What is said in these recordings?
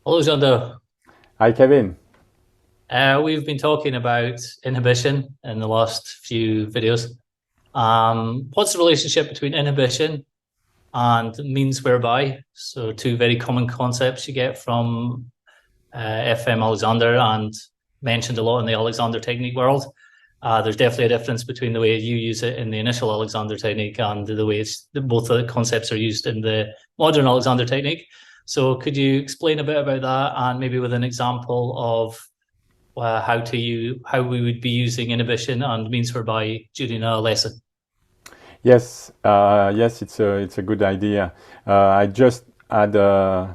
Hello, Jeando. Hi, Kevin. We've been talking about inhibition in the last few videos. What's the relationship between inhibition and means whereby? So, two very common concepts you get from FM Alexander and mentioned a lot in the Alexander technique world. There's definitely a difference between the way you use it in the initial Alexander technique and the way both the concepts are used in the modern Alexander technique. So, could you explain a bit about that and maybe with an example of how we would be using inhibition and means whereby during a lesson? Yes, it's a good idea. I just had an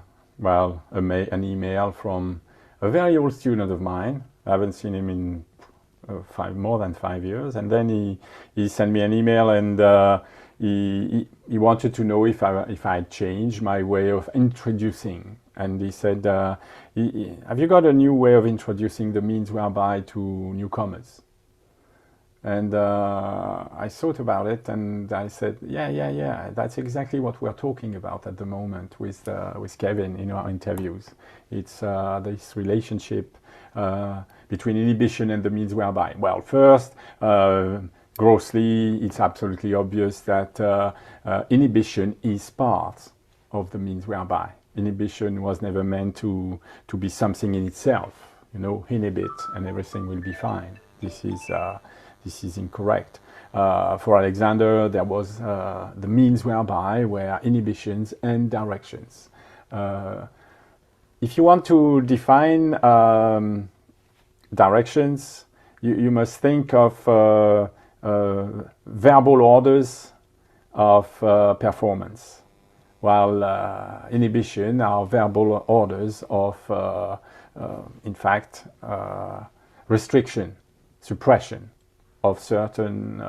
email from a very old student of mine. I haven't seen him in more than 5 years, and then he sent me an email, and he wanted to know if I had changed my way of introducing. And he said, "Have you got a new way of introducing the means whereby to newcomers?" And I thought about it, and I said, yeah. That's exactly what we're talking about at the moment with Kevin in our interviews. It's this relationship between inhibition and the means whereby. Well, first, grossly, it's absolutely obvious that inhibition is part of the means whereby. Inhibition was never meant to be something in itself. Inhibit and everything will be fine. This is incorrect. For Alexander, there was the means whereby were inhibitions and directions. If you want to define directions, you must think of verbal orders of performance, while inhibition are verbal orders of, in fact, restriction, suppression of certain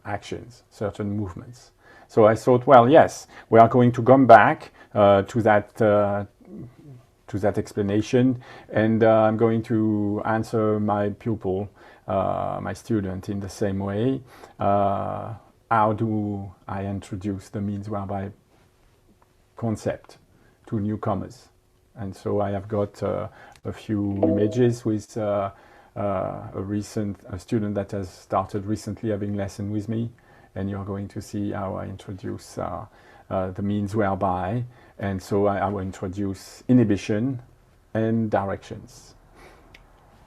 actions, certain movements. So I thought, well, yes, we are going to come back to that explanation, and I'm going to answer my pupil, my student, in the same way. How do I introduce the means whereby concept to newcomers? And so I have got a few images with a student that has started recently having lesson with me, and you're going to see how I introduce the means whereby, and so I will introduce inhibition and directions.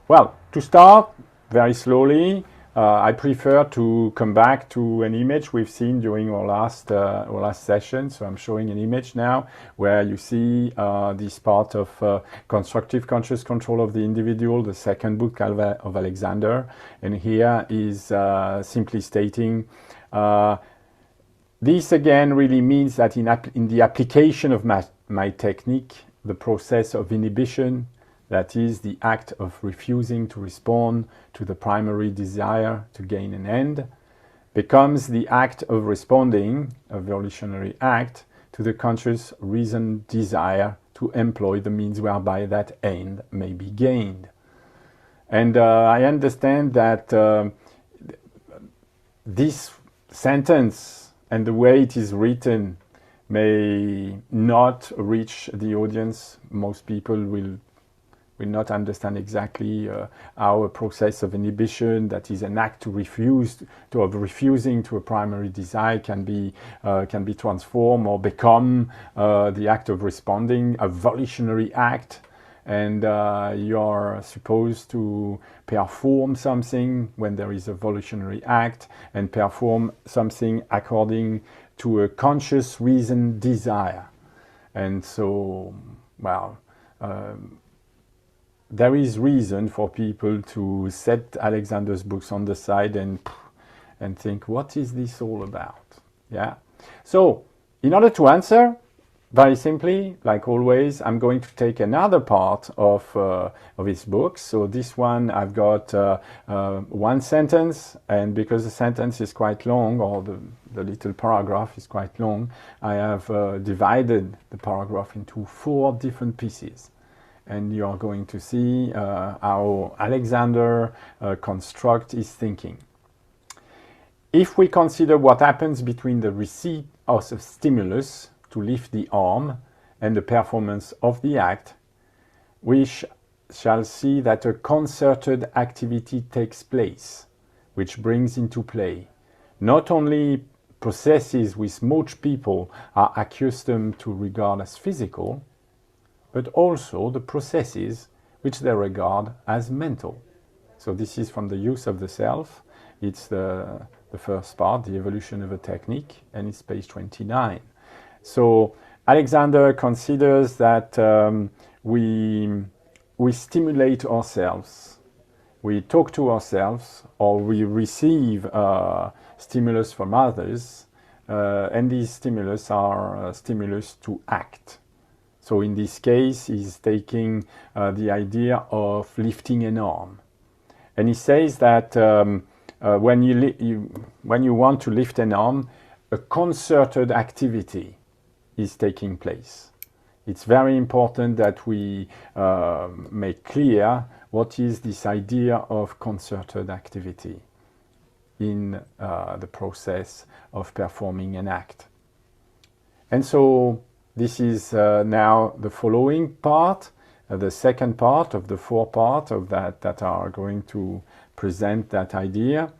Well, to start very slowly, I prefer to come back to an image we've seen during our last session. So I'm showing an image now where you see this part of constructive conscious control of the individual, the second book of Alexander. And here is simply stating, this again really means that in the application of my technique, the process of inhibition, that is, the act of refusing to respond to the primary desire to gain an end, becomes the act of responding, a volitionary act, to the conscious reasoned desire to employ the means whereby that end may be gained. And I understand that this sentence and the way it is written may not reach the audience. Most people will not understand exactly how a process of inhibition, that is an act of refusing to a primary desire, can be transformed or become the act of responding, a volitionary act, and you're supposed to perform something when there is a volitionary act, and perform something according to a conscious reasoned desire. And so, well, there is reason for people to set Alexander's books on the side and think, what is this all about? Yeah. So, in order to answer, very simply, like always, I'm going to take another part of his books. So this one, I've got one sentence, and because the sentence is quite long, or the little paragraph is quite long, I have divided the paragraph into 4 different pieces. And you are going to see how Alexander constructs his thinking. If we consider what happens between the receipt of a stimulus to lift the arm and the performance of the act, we shall see that a concerted activity takes place, which brings into play not only processes which most people are accustomed to regard as physical, but also the processes which they regard as mental. So this is from the use of the self. It's the first part, the evolution of a technique, and it's page 29. So Alexander considers that we stimulate ourselves, we talk to ourselves, or we receive stimulus from others, and these stimulus are stimulus to act. So in this case, he's taking the idea of lifting an arm. And he says that when you want to lift an arm, a concerted activity is taking place. It's very important that we make clear what is this idea of concerted activity in the process of performing an act. And so this is now the following part, the second part of the four parts of that are going to present that idea.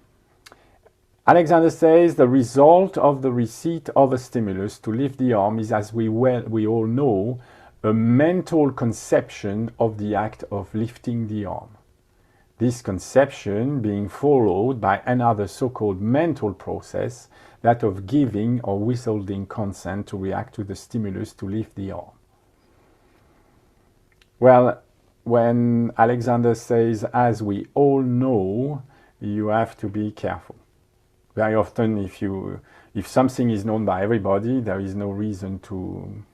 Alexander says the result of the receipt of a stimulus to lift the arm is, as we all know, a mental conception of the act of lifting the arm. This conception being followed by another so-called mental process, that of giving or withholding consent to react to the stimulus to lift the arm. Well, when Alexander says, as we all know, you have to be careful. Very often, if something is known by everybody, there is no reason to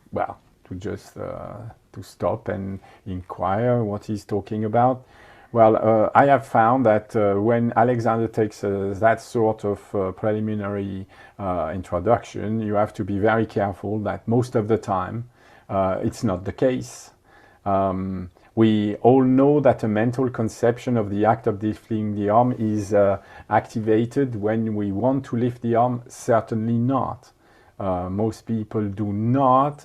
just to stop and inquire what he's talking about. Well, I have found that when Alexander takes that sort of preliminary introduction, you have to be very careful that most of the time it's not the case. We all know that a mental conception of the act of lifting the arm is activated when we want to lift the arm. Certainly not. Most people do not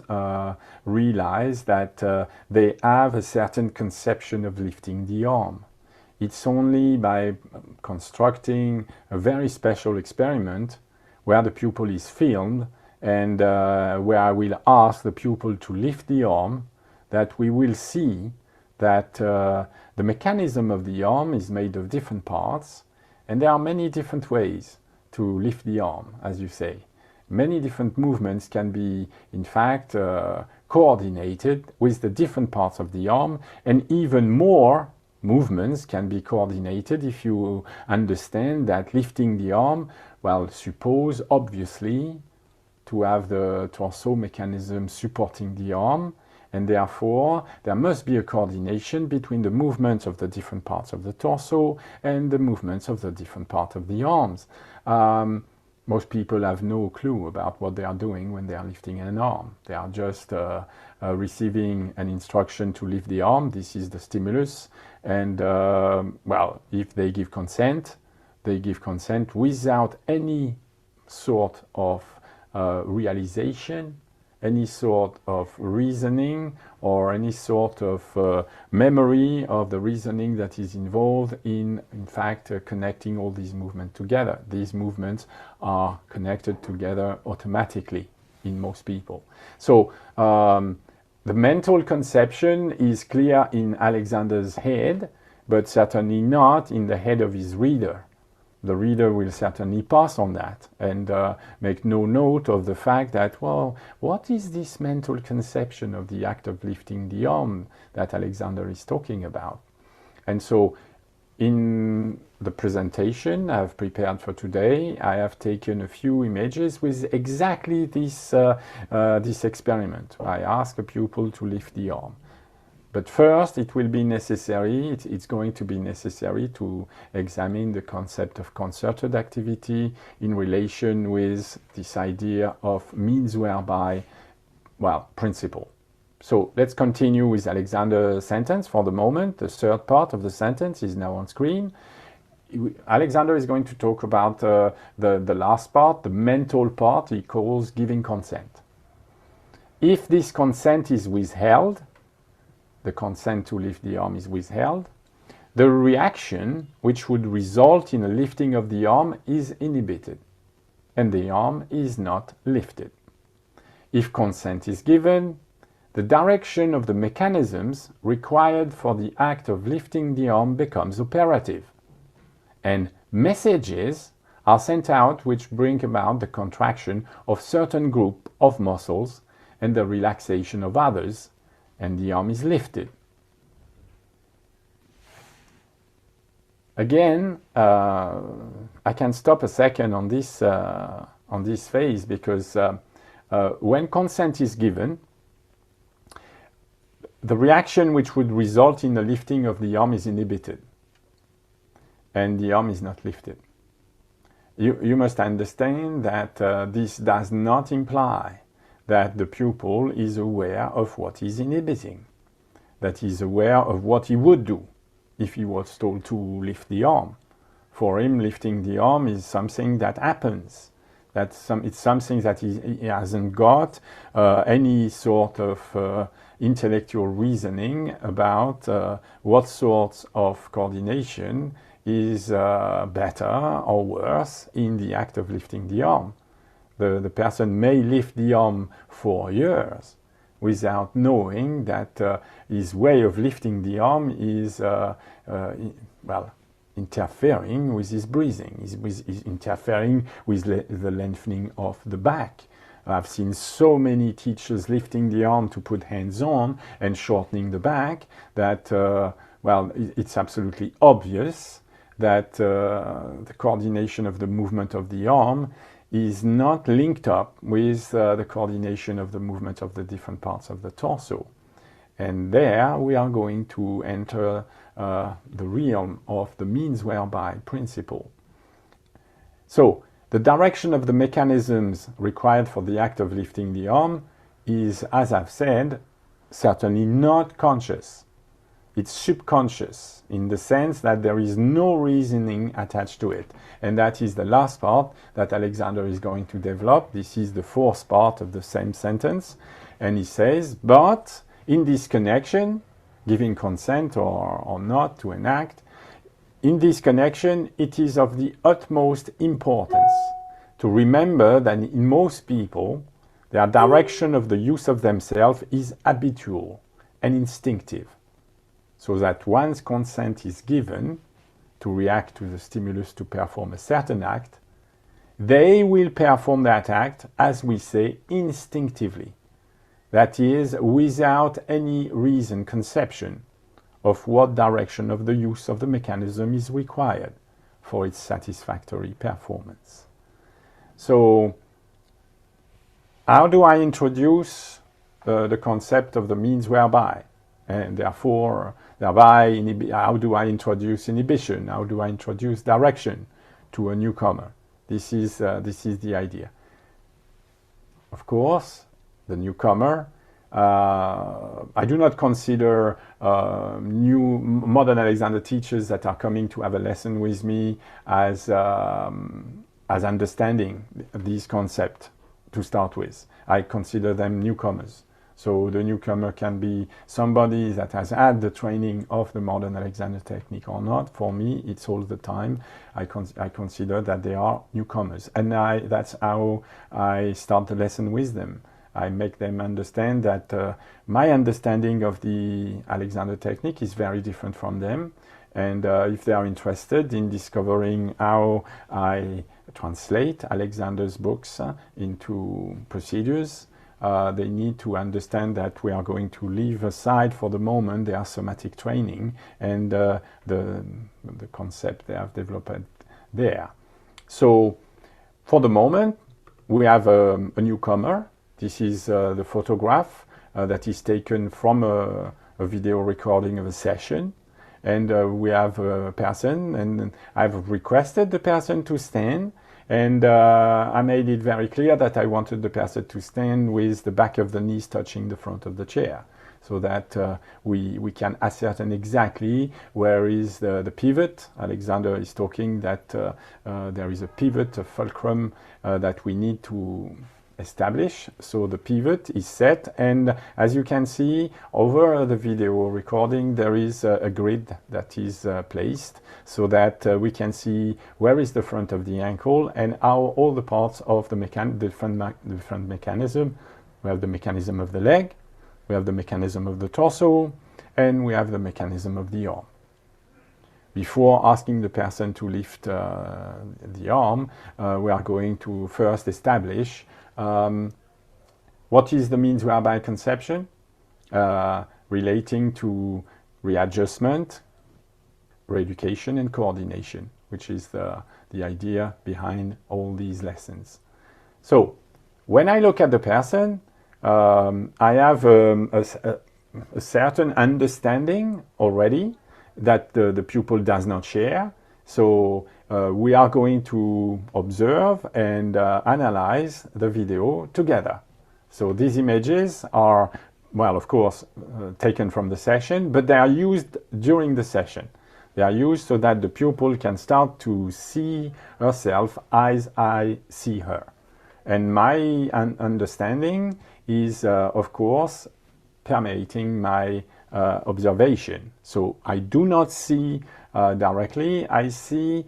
realize that they have a certain conception of lifting the arm. It's only by constructing a very special experiment where the pupil is filmed and where I will ask the pupil to lift the arm that we will see that the mechanism of the arm is made of different parts, and there are many different ways to lift the arm, as you say. Many different movements can be, in fact, coordinated with the different parts of the arm, and even more movements can be coordinated if you understand that lifting the arm, well, suppose, obviously, to have the torso mechanism supporting the arm, and therefore there must be a coordination between the movements of the different parts of the torso and the movements of the different parts of the arms. Most people have no clue about what they are doing when they are lifting an arm. They are just receiving an instruction to lift the arm. This is the stimulus. And, well, if they give consent without any sort of realization, any sort of reasoning, or any sort of memory of the reasoning that is involved in fact, connecting all these movements together. These movements are connected together automatically in most people. So the mental conception is clear in Alexander's head, but certainly not in the head of his reader. The reader will certainly pass on that and make no note of the fact that, well, what is this mental conception of the act of lifting the arm that Alexander is talking about? And so in the presentation I've prepared for today, I have taken a few images with exactly this, this experiment. I ask a pupil to lift the arm. But first, it will be necessary, it's going to be necessary to examine the concept of concerted activity in relation with this idea of means whereby, well, principle. So let's continue with Alexander's sentence for the moment. The third part of the sentence is now on screen. Alexander is going to talk about the last part, the mental part he calls giving consent. If this consent is withheld, the consent to lift the arm is withheld, the reaction which would result in a lifting of the arm is inhibited, and the arm is not lifted. If consent is given, the direction of the mechanisms required for the act of lifting the arm becomes operative, and messages are sent out which bring about the contraction of certain group of muscles and the relaxation of others, and the arm is lifted. Again, I can stop a second on this phase, because when consent is given, the reaction which would result in the lifting of the arm is inhibited, and the arm is not lifted. You must understand that this does not imply that the pupil is aware of what is inhibiting, that he is aware of what he would do if he was told to lift the arm. For him, lifting the arm is something that happens. It's something that he hasn't got any sort of intellectual reasoning about what sorts of coordination is better or worse in the act of lifting the arm. The person may lift the arm for years without knowing that his way of lifting the arm is, interfering with his breathing, is interfering with the lengthening of the back. I've seen so many teachers lifting the arm to put hands on and shortening the back that, it's absolutely obvious that the coordination of the movement of the arm is not linked up with the coordination of the movement of the different parts of the torso. And there we are going to enter the realm of the means whereby principle. So the direction of the mechanisms required for the act of lifting the arm is, as I've said, certainly not conscious. It's subconscious, in the sense that there is no reasoning attached to it. And that is the last part that Alexander is going to develop. This is the fourth part of the same sentence. And he says, but in this connection, giving consent or not to an act, in this connection, it is of the utmost importance to remember that in most people, their direction of the use of themselves is habitual and instinctive, so that once consent is given to react to the stimulus to perform a certain act, they will perform that act, as we say, instinctively. That is, without any reason conception of what direction of the use of the mechanism is required for its satisfactory performance. So, how do I introduce the concept of the means whereby? And therefore, thereby, how do I introduce inhibition? How do I introduce direction to a newcomer? This is the idea. Of course, the newcomer, I do not consider new modern Alexander teachers that are coming to have a lesson with me as understanding these concepts to start with. I consider them newcomers. So the newcomer can be somebody that has had the training of the modern Alexander technique or not. For me, it's all the time. I consider that they are newcomers. And that's how I start the lesson with them. I make them understand that my understanding of the Alexander technique is very different from them. And if they are interested in discovering how I translate Alexander's books into procedures, they need to understand that we are going to leave aside for the moment their somatic training and the concept they have developed there. So for the moment, we have a newcomer. This is the photograph that is taken from a video recording of a session. And we have a person, and I've requested the person to stand. And I made it very clear that I wanted the person to stand with the back of the knees touching the front of the chair, so that we can ascertain exactly where is the pivot. Alexander is talking that there is a pivot, a fulcrum that we need to established, so the pivot is set, and as you can see over the video recording, there is a grid that is placed so that we can see where is the front of the ankle and how all the parts of the different mechanism. We have the mechanism of the leg, we have the mechanism of the torso, and we have the mechanism of the arm. Before asking the person to lift the arm, we are going to first establish what is the means whereby conception relating to readjustment, reeducation, and coordination, which is the idea behind all these lessons. So, when I look at the person, I have a certain understanding already that the pupil does not share. So we are going to observe and analyze the video together. So these images are, well, of course, taken from the session, but they are used during the session. They are used so that the pupil can start to see herself as I see her. And my understanding is, of course, permeating my observation. So I do not see directly, I see,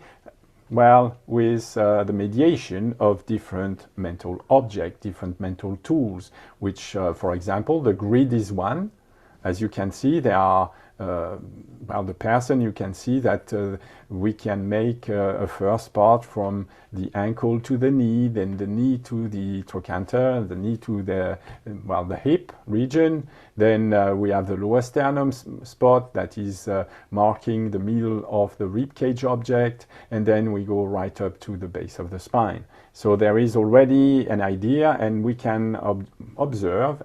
well, with the mediation of different mental objects, different mental tools, which, for example, the grid is one. As you can see, there are, well, the person, you can see that we can make a first part from the ankle to the knee, then the knee to the trochanter, the knee to the, well, the hip region. Then we have the lower sternum spot that is marking the middle of the rib cage object, and then we go right up to the base of the spine. So there is already an idea, and we can observe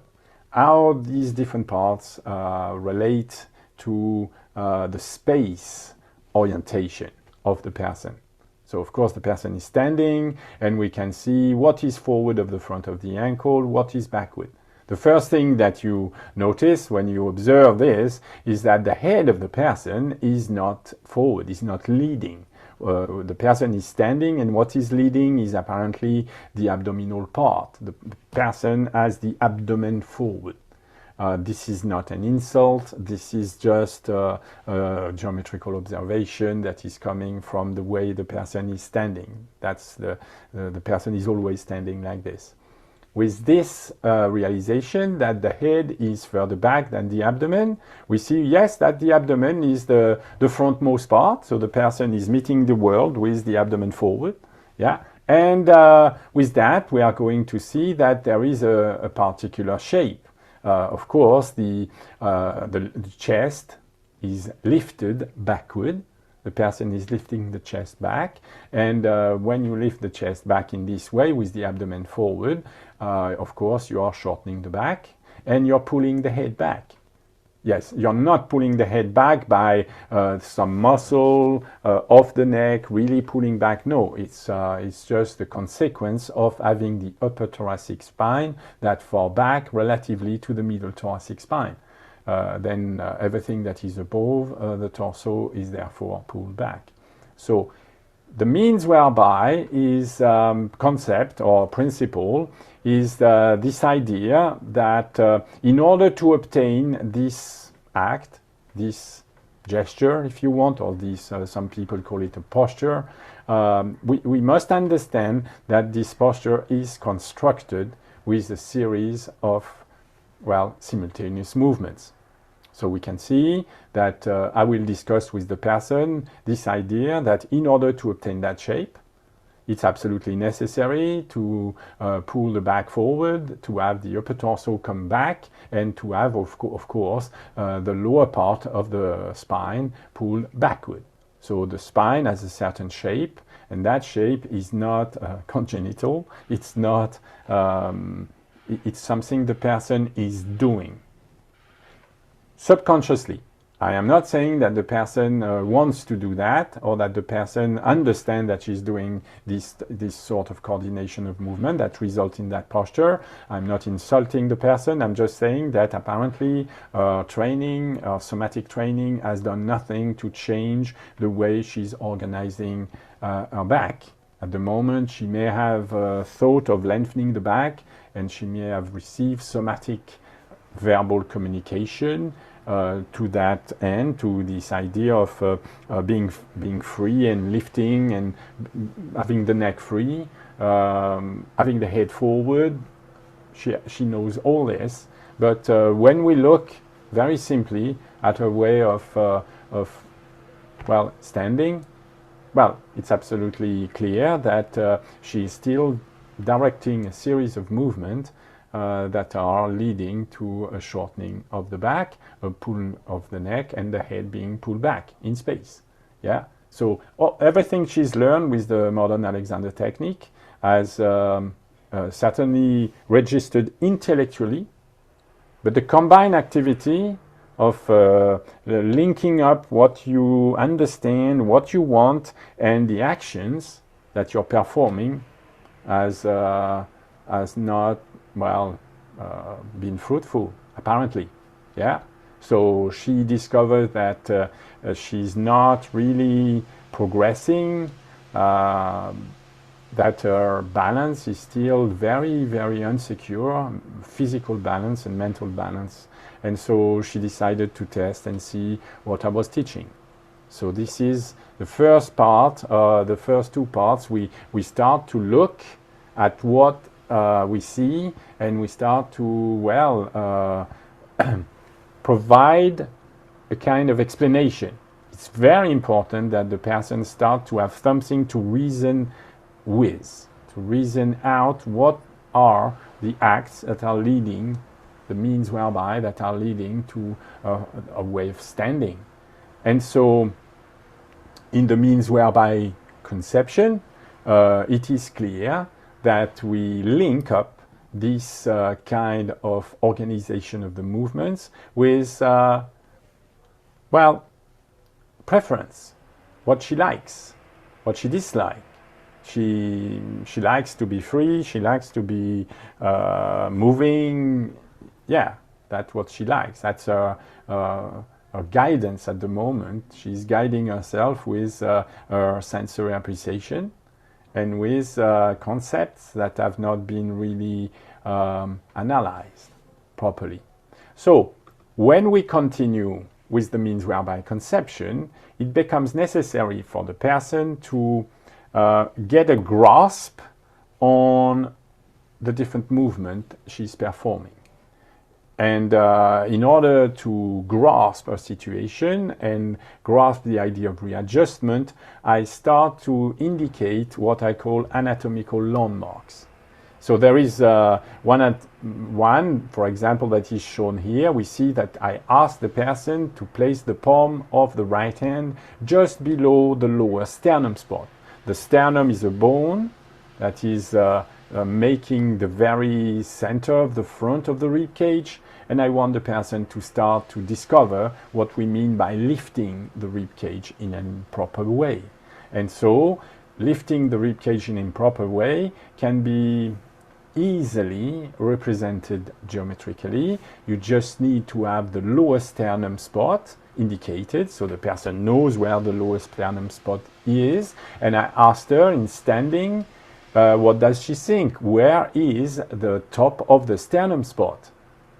how these different parts relate to the space orientation of the person. So of course the person is standing, and we can see what is forward of the front of the ankle, what is backward. The first thing that you notice when you observe this is that the head of the person is not forward, is not leading. The person is standing, and what is leading is apparently the abdominal part. The person has the abdomen forward. This is not an insult, this is just a geometrical observation that is coming from the way the person is standing. That's the person is always standing like this. With this realization that the head is further back than the abdomen, we see, yes, that the abdomen is the frontmost part, so the person is meeting the world with the abdomen forward. Yeah, and with that, we are going to see that there is a particular shape. Of course, the chest is lifted backward. The person is lifting the chest back, and when you lift the chest back in this way with the abdomen forward, of course you are shortening the back and you're pulling the head back. Yes, you're not pulling the head back by some muscle off the neck, really pulling back. No, it's just the consequence of having the upper thoracic spine that far back relatively to the middle thoracic spine. Then everything that is above the torso is therefore pulled back. So the means whereby is concept or principle is this idea that in order to obtain this act, this gesture, if you want, or this, some people call it a posture, we must understand that this posture is constructed with a series of, well, simultaneous movements. So we can see that I will discuss with the person this idea that in order to obtain that shape, it's absolutely necessary to pull the back forward, to have the upper torso come back, and to have, of course, the lower part of the spine pull backward. So the spine has a certain shape, and that shape is not congenital. It's not, it's something the person is doing. Subconsciously. I am not saying that the person wants to do that, or that the person understands that she's doing this sort of coordination of movement that results in that posture. I'm not insulting the person. I'm just saying that apparently training, somatic training, has done nothing to change the way she's organizing her back. At the moment, she may have thought of lengthening the back, and she may have received somatic verbal communication to that end, to this idea of being free and lifting and having the neck free, having the head forward. She knows all this, but when we look very simply at her way of standing, well, it's absolutely clear that she's still directing a series of movements that are leading to a shortening of the back, a pull of the neck, and the head being pulled back in space. Yeah. So everything she's learned with the modern Alexander technique has certainly registered intellectually, but the combined activity of linking up what you understand, what you want, and the actions that you're performing has not, been fruitful, apparently. Yeah. So she discovered that she's not really progressing, that her balance is still very, very insecure, physical balance and mental balance. And so she decided to test and see what I was teaching. So this is the first part, the first two parts. We start to look at what we see, and we start to, provide a kind of explanation. It's very important that the person start to have something to reason with, to reason out what are the acts that are leading, the means whereby that are leading to a way of standing. And so in the means whereby conception, it is clear that we link up this kind of organization of the movements with, preference, what she likes, what she dislikes. She likes to be free, she likes to be moving. Yeah, that's what she likes. That's her guidance at the moment. She's guiding herself with her sensory appreciation and with concepts that have not been really analyzed properly. So when we continue with the means whereby conception, it becomes necessary for the person to get a grasp on the different movement she's performing. And in order to grasp a situation and grasp the idea of readjustment, I start to indicate what I call anatomical landmarks. So there is one, for example, that is shown here. We see that I ask the person to place the palm of the right hand just below the lower sternum spot. The sternum is a bone that is making the very center of the front of the rib cage, and I want the person to start to discover what we mean by lifting the rib cage in a proper way. And so lifting the rib cage in a proper way can be easily represented geometrically. You just need to have the lower sternum spot indicated, so the person knows where the lower sternum spot is. And I asked her in standing, what does she think? Where is the top of the sternum spot?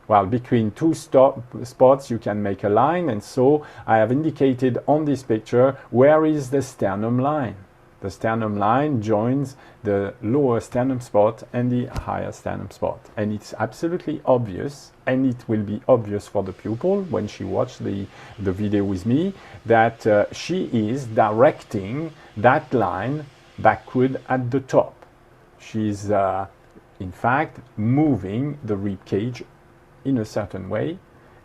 Well, between two spots you can make a line, and so I have indicated on this picture where is the sternum line. The sternum line joins the lower sternum spot and the higher sternum spot. And it's absolutely obvious, and it will be obvious for the pupil when she watched the video with me, that she is directing that line backward at the top. She's in fact moving the rib cage in a certain way,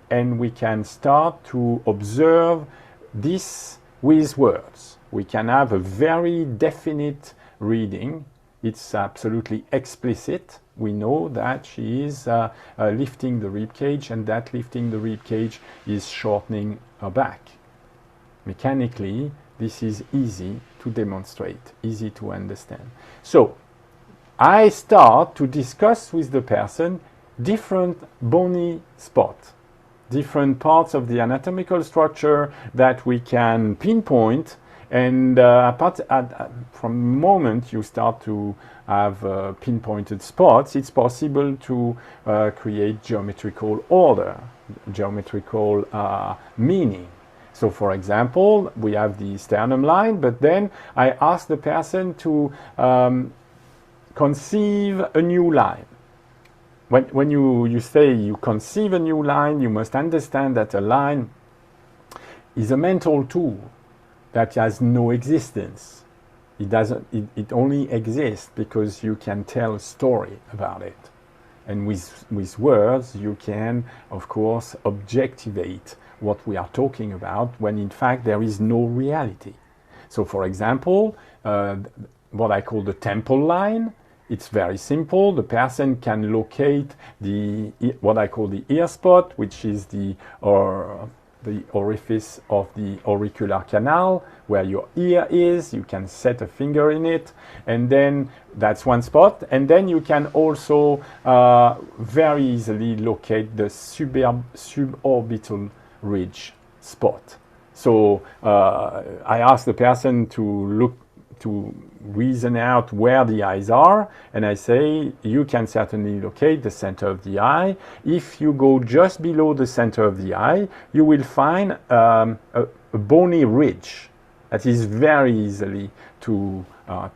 and we can start to observe this with words. We can have a very definite reading. It's absolutely explicit. We know that she is lifting the rib cage, and that lifting the rib cage is shortening her back. Mechanically, this is easy to demonstrate, easy to understand. So I start to discuss with the person different bony spots, different parts of the anatomical structure that we can pinpoint And from the moment you start to have pinpointed spots, it's possible to create geometrical order, geometrical meaning. So for example, we have the sternum line, but then I ask the person to conceive a new line. When you say you conceive a new line, you must understand that a line is a mental tool that has no existence. It only exists because you can tell a story about it. And with words, you can, of course, objectivate what we are talking about when in fact there is no reality. So for example, what I call the temple line, it's very simple. The person can locate what I call the ear spot, which is the orifice of the auricular canal where your ear is. You can set a finger in it, and then that's one spot. And then you can also very easily locate the suborbital ridge spot. So I ask the person to reason out where the eyes are, and I say you can certainly locate the center of the eye. If you go just below the center of the eye, you will find a bony ridge that is very easily to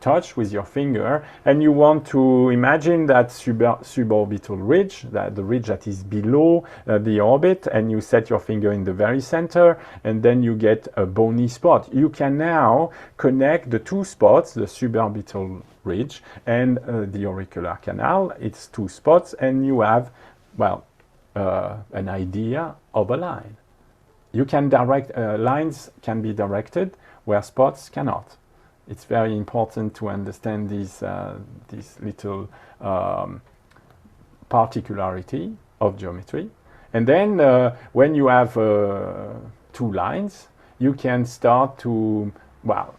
touch with your finger, and you want to imagine that suborbital ridge, the ridge that is below the orbit, and you set your finger in the very center, and then you get a bony spot. You can now connect the two spots, the suborbital ridge and the auricular canal. It's two spots, and you have, well, an idea of a line. You can direct, lines can be directed where spots cannot. It's very important to understand this little particularity of geometry. And then when you have two lines, you can start to, well,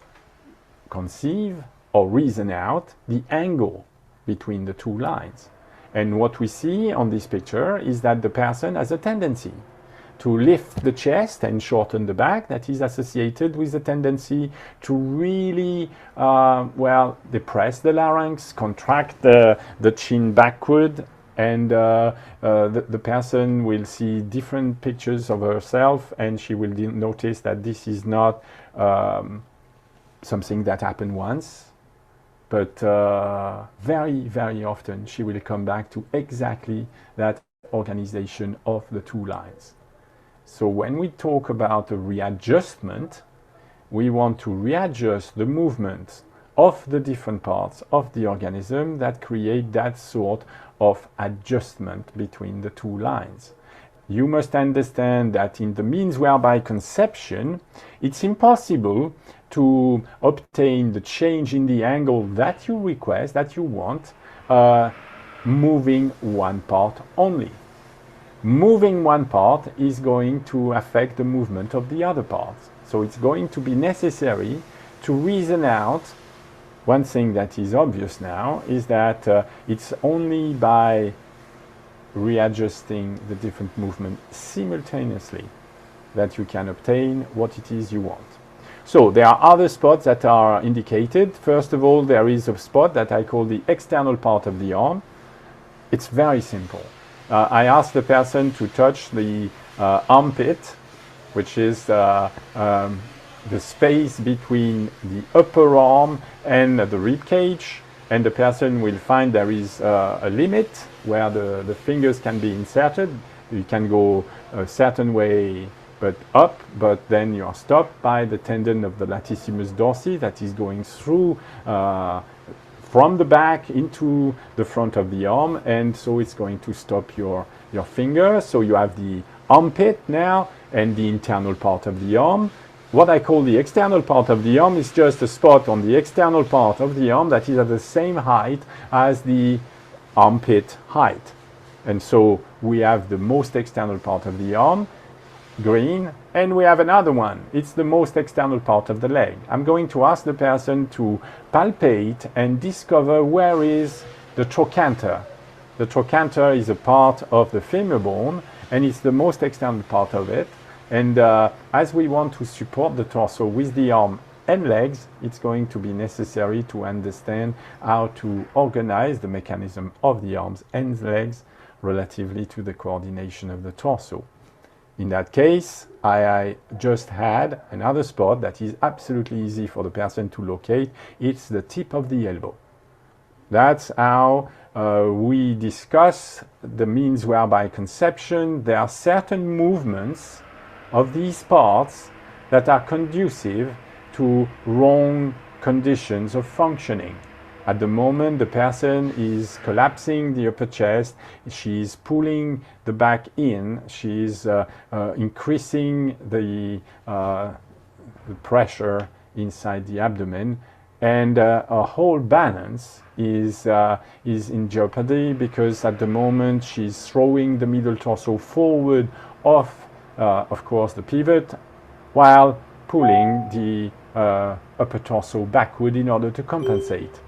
conceive or reason out the angle between the two lines. And what we see on this picture is that the person has a tendency to lift the chest and shorten the back. That is associated with the tendency to really, well, depress the larynx, contract the chin backward, and the person will see different pictures of herself, and she will notice that this is not something that happened once, but very, very often she will come back to exactly that organization of the two lines. So when we talk about a readjustment, we want to readjust the movement of the different parts of the organism that create that sort of adjustment between the two lines. You must understand that in the means whereby conception, it's impossible to obtain the change in the angle that you request, that you want, moving one part only. Moving one part is going to affect the movement of the other parts. So it's going to be necessary to reason out. One thing that is obvious now is that it's only by readjusting the different movements simultaneously that you can obtain what it is you want. So there are other spots that are indicated. First of all, there is a spot that I call the external part of the arm. It's very simple. I ask the person to touch the armpit, which is the space between the upper arm and the rib cage, and the person will find there is a limit where the fingers can be inserted. You can go a certain way but up, but then you are stopped by the tendon of the latissimus dorsi that is going through from the back into the front of the arm, and so it's going to stop your finger. So you have the armpit now and the internal part of the arm. What I call the external part of the arm is just a spot on the external part of the arm that is at the same height as the armpit height. And so we have the most external part of the arm, green, and we have another one. It's the most external part of the leg. I'm going to ask the person to palpate and discover where is the trochanter. The trochanter is a part of the femur bone, and it's the most external part of it. And as we want to support the torso with the arm and legs, it's going to be necessary to understand how to organize the mechanism of the arms and legs relatively to the coordination of the torso. In that case, I just had another spot that is absolutely easy for the person to locate. It's the tip of the elbow. That's how we discuss the means whereby conception. There are certain movements of these parts that are conducive to wrong conditions of functioning. At the moment the person is collapsing the upper chest, she's pulling the back in, she's increasing the pressure inside the abdomen, and her whole balance is in jeopardy, because at the moment she's throwing the middle torso forward off, of course, the pivot, while pulling the upper torso backward in order to compensate.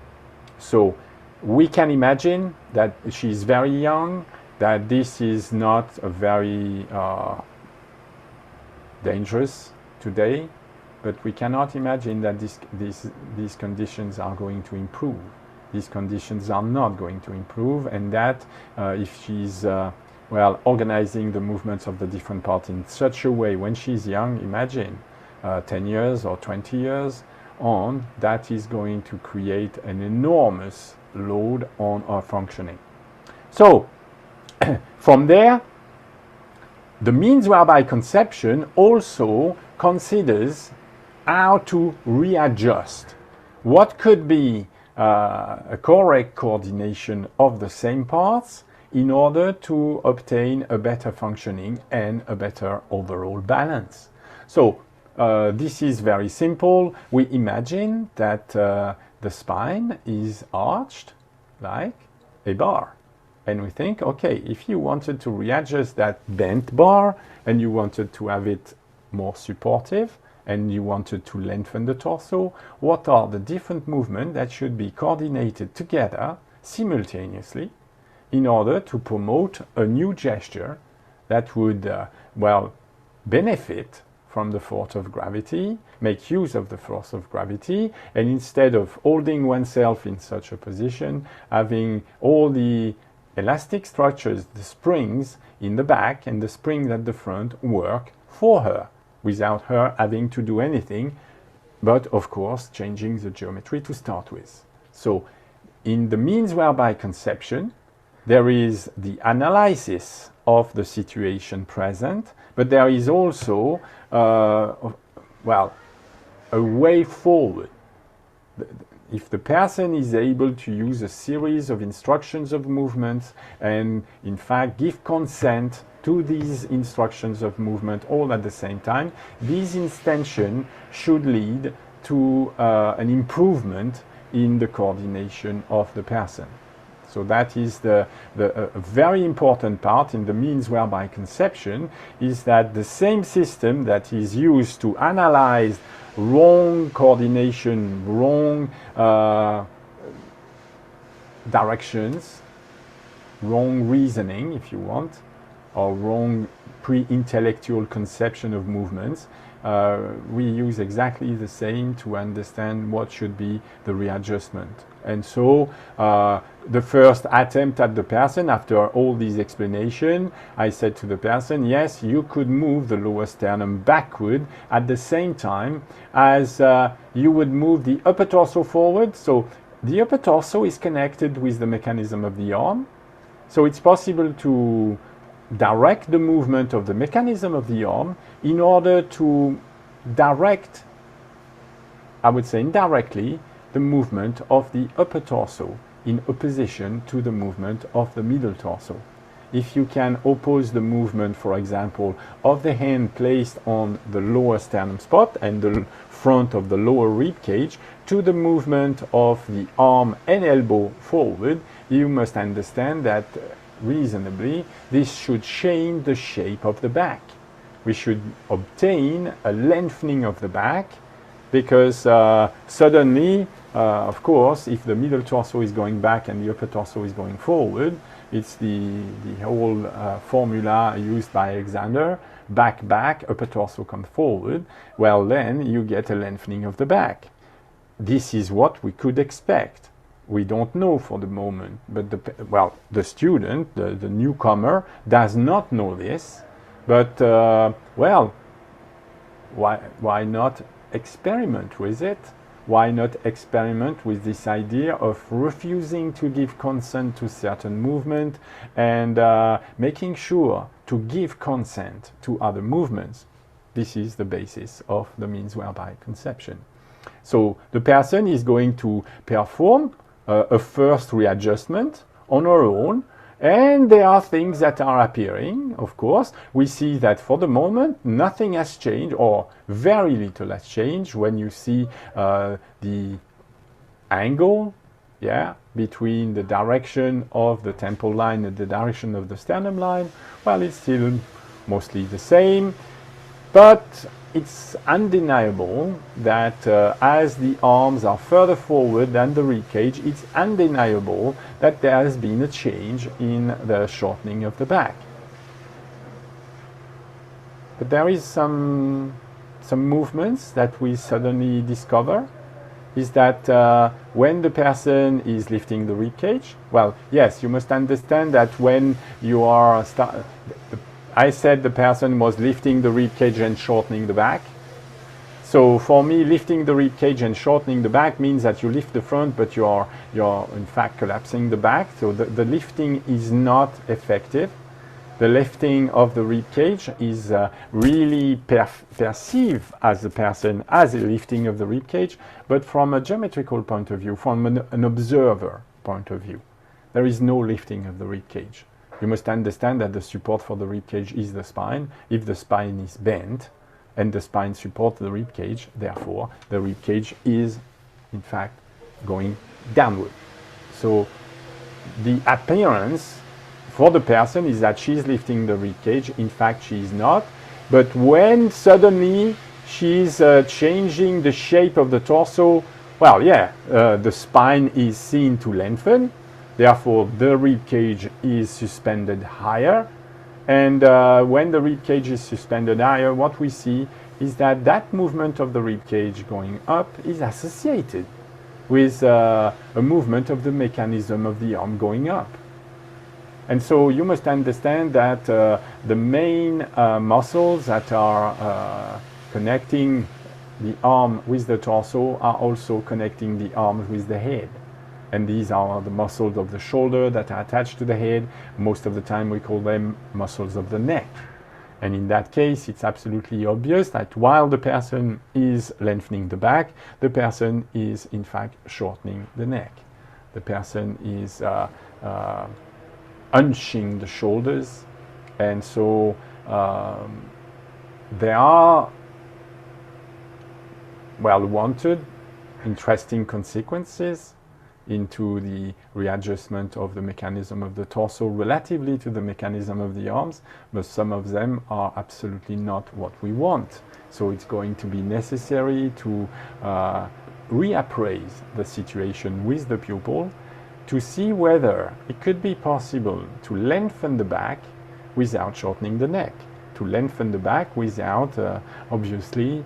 So we can imagine that she's very young, that this is not a very dangerous today, but we cannot imagine that these conditions are going to improve. These conditions are not going to improve, and that if she's organizing the movements of the different parts in such a way when she's young, imagine 10 years or 20 years on, that is going to create an enormous load on our functioning. So from there, the means whereby conception also considers how to readjust what could be a correct coordination of the same parts in order to obtain a better functioning and a better overall balance. So this is very simple. We imagine that the spine is arched like a bar. And we think, okay, if you wanted to readjust that bent bar and you wanted to have it more supportive and you wanted to lengthen the torso, what are the different movements that should be coordinated together simultaneously in order to promote a new gesture that would, benefit from the force of gravity, make use of the force of gravity, and instead of holding oneself in such a position, having all the elastic structures, the springs in the back and the springs at the front work for her, without her having to do anything, but of course changing the geometry to start with. So in the means whereby conception, there is the analysis of the situation present, but there is also a way forward. If the person is able to use a series of instructions of movements and in fact give consent to these instructions of movement all at the same time, this intention should lead to an improvement in the coordination of the person. So that is the very important part in the means whereby conception, is that the same system that is used to analyze wrong coordination, wrong directions, wrong reasoning, if you want, or wrong pre-intellectual conception of movements, we use exactly the same to understand what should be the readjustment. And so the first attempt at the person, after all these explanations, I said to the person, yes, you could move the lower sternum backward at the same time as you would move the upper torso forward. So the upper torso is connected with the mechanism of the arm. So it's possible to direct the movement of the mechanism of the arm in order to direct, I would say indirectly, the movement of the upper torso in opposition to the movement of the middle torso. If you can oppose the movement, for example, of the hand placed on the lower sternum spot and the front of the lower rib cage to the movement of the arm and elbow forward, you must understand that reasonably this should change the shape of the back. We should obtain a lengthening of the back, because suddenly, of course, if the middle torso is going back and the upper torso is going forward, It's the whole formula used by Alexander. Back, back, upper torso come forward. Well, then you get a lengthening of the back. This is what we could expect. We don't know for the moment, but the student, the newcomer, does not know this. But well, why not experiment with it? Why not experiment with this idea of refusing to give consent to certain movement and making sure to give consent to other movements? This is the basis of the means whereby conception. So the person is going to perform a first readjustment on her own, and there are things that are appearing, of course. We see that for the moment nothing has changed, or very little has changed. When you see the angle, between the direction of the temple line and the direction of the sternum line, well, it's still mostly the same, but it's undeniable that as the arms are further forward than the rib cage, it's undeniable that there has been a change in the shortening of the back. But there is some movements that we suddenly discover, is that when the person is lifting the rib cage, well, yes, you must understand that when you are I said the person was lifting the rib cage and shortening the back. So for me, lifting the rib cage and shortening the back means that you lift the front, but you're in fact collapsing the back. So the lifting is not effective. The lifting of the rib cage is really perceived as the person as a lifting of the rib cage, but from a geometrical point of view, from an observer point of view, there is no lifting of the rib cage. You must understand that the support for the rib cage is the spine. If the spine is bent and the spine supports the rib cage, therefore the rib cage is in fact going downward. So the appearance for the person is that she's lifting the rib cage. In fact, she is not. But when suddenly she's changing the shape of the torso, well, the spine is seen to lengthen. Therefore, the rib cage is suspended higher. And when the rib cage is suspended higher, what we see is that that movement of the rib cage going up is associated with a movement of the mechanism of the arm going up. And so you must understand that the main muscles that are connecting the arm with the torso are also connecting the arm with the head. And these are the muscles of the shoulder that are attached to the head. Most of the time we call them muscles of the neck. And in that case, it's absolutely obvious that while the person is lengthening the back, the person is in fact shortening the neck. The person is hunching the shoulders. And so there are well-wanted, interesting consequences into the readjustment of the mechanism of the torso relatively to the mechanism of the arms, but some of them are absolutely not what we want. So it's going to be necessary to reappraise the situation with the pupil to see whether it could be possible to lengthen the back without shortening the neck, to lengthen the back without obviously